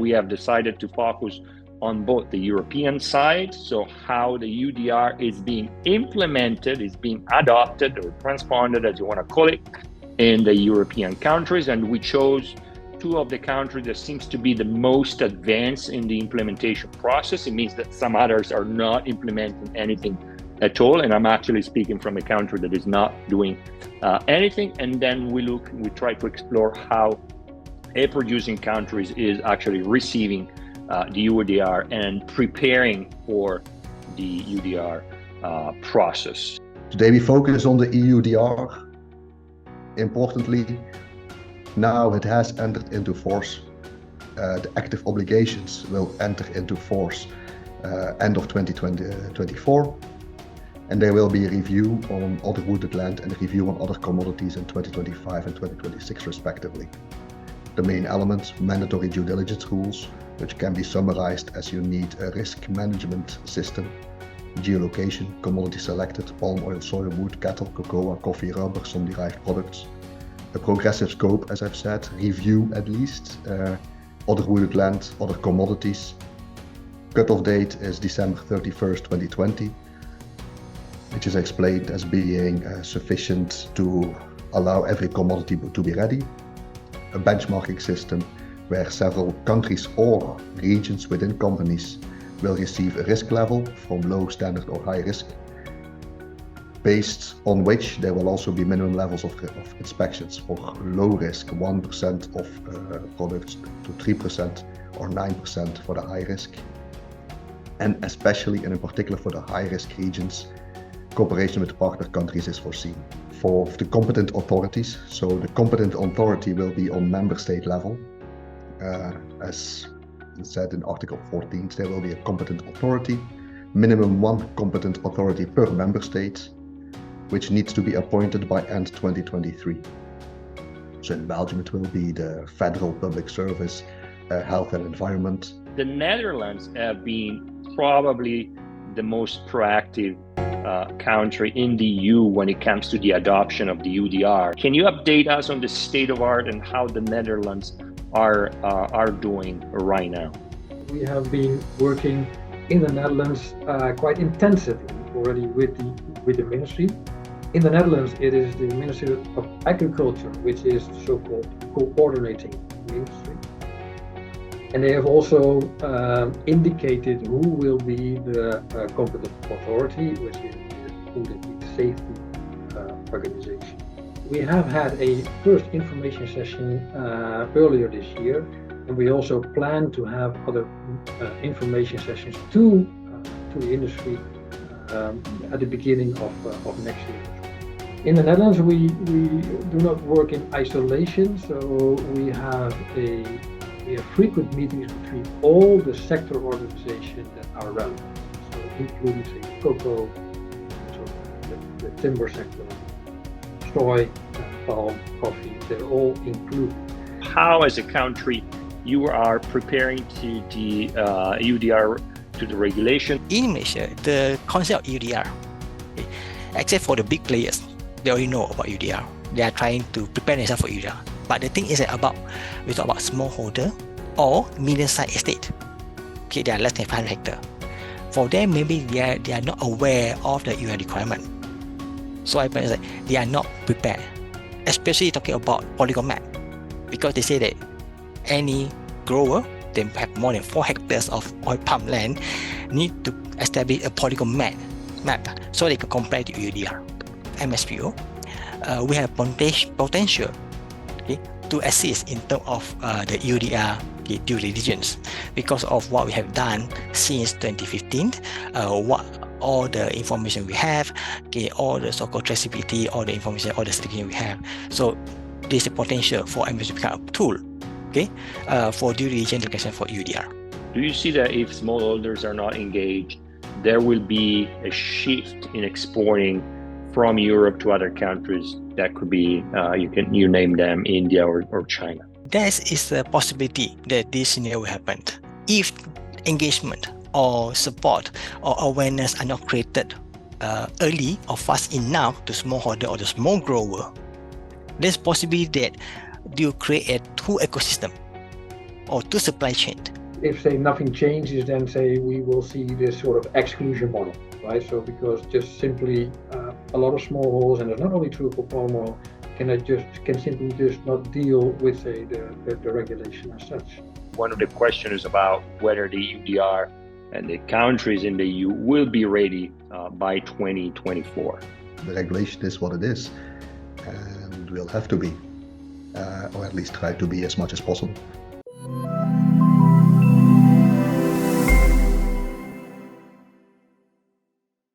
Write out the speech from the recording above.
we have decided to focus on both the European side, so how the EUDR is being implemented, is being adopted or transponded, as you want to call it, in the European countries. And we chose two of the countries that seems to be the most advanced in the implementation process. It means that some others are not implementing anything at all. And I'm actually speaking from a country that is not doing anything. And then we try to explore how a producing countries is actually receiving the EUDR and preparing for the EUDR process. Today we focus on the EUDR. Importantly, now it has entered into force. The active obligations will enter into force end of 2024, and there will be a review on other wooded land and a review on other commodities in 2025 and 2026 respectively. The main elements: mandatory due diligence rules, which can be summarized as you need a risk management system, geolocation, commodity selected, palm oil, soya, wood, cattle, cocoa, coffee, rubber, some derived products. A progressive scope, as I've said, review at least, other wooded land, other commodities. Cutoff date is December 31st, 2020, which is explained as being sufficient to allow every commodity to be ready. A benchmarking system where several countries or regions within companies will receive a risk level from low, standard or high risk, based on which there will also be minimum levels of inspections for low risk, 1% of products to 3% or 9% for the high risk. And especially and in particular for the high risk regions, cooperation with partner countries is foreseen. For the competent authorities, so the competent authority will be on member state level. As said in Article 14, there will be a competent authority, minimum one competent authority per member state, which needs to be appointed by end 2023. So in Belgium it will be the Federal Public Service, Health and Environment. The Netherlands have been probably the most proactive country in the EU when it comes to the adoption of the EUDR. Can you update us on the state of art and how the Netherlands are doing right now? We have been working in the Netherlands quite intensively already with the ministry. In the Netherlands, it is the Ministry of Agriculture, which is the so-called coordinating ministry. And they have also indicated who will be the competent authority, which is the Food and Feed Safety Organization. We have had a first information session earlier this year, and we also plan to have other information sessions to the industry at the beginning of next year. In the Netherlands, we do not work in isolation, so we have frequent meetings between all the sector organizations that are relevant, so including say cocoa, so the timber sector, soy, palm, coffee, they're all included. How, as a country, you are preparing to the EUDR, to the regulation? In Malaysia, the concept of EUDR, except for the big players, they already know about EUDR. They are trying to prepare themselves for EUDR. But the thing is that we talk about smallholder or medium-sized estate. Okay, they are less than 500 hectares. For them, maybe they are not aware of the EUDR requirement. So I find that they are not prepared, especially talking about polygon map, because they say that any grower, they have more than 4 hectares of oil palm land, need to establish a polygon map so they can compare to EUDR. MSPO, we have potential, okay, to assist in terms of the EUDR due diligence because of what we have done since 2015, what all the information we have, okay, all the so-called traceability, all the information, all the certification we have. So there's a potential for MSPO to become a tool, okay, for due diligence application for EUDR. Do you see that if smallholders are not engaged, there will be a shift in exporting from Europe to other countries? That could be, you name them, India or China. There is a possibility that this scenario will happen if engagement or support or awareness are not created early or fast enough to smallholder or the small grower. There's possibility that you create a two ecosystem or two supply chain if say nothing changes, then say we will see this sort of exclusion model, right? So because just simply a lot of small holes, and it's not only true for palm oil, can simply just not deal with say the regulation as such. One of the questions is about whether the EUDR and the countries in the EU will be ready by 2024. The regulation is what it is, and will have to be, or at least try to be as much as possible.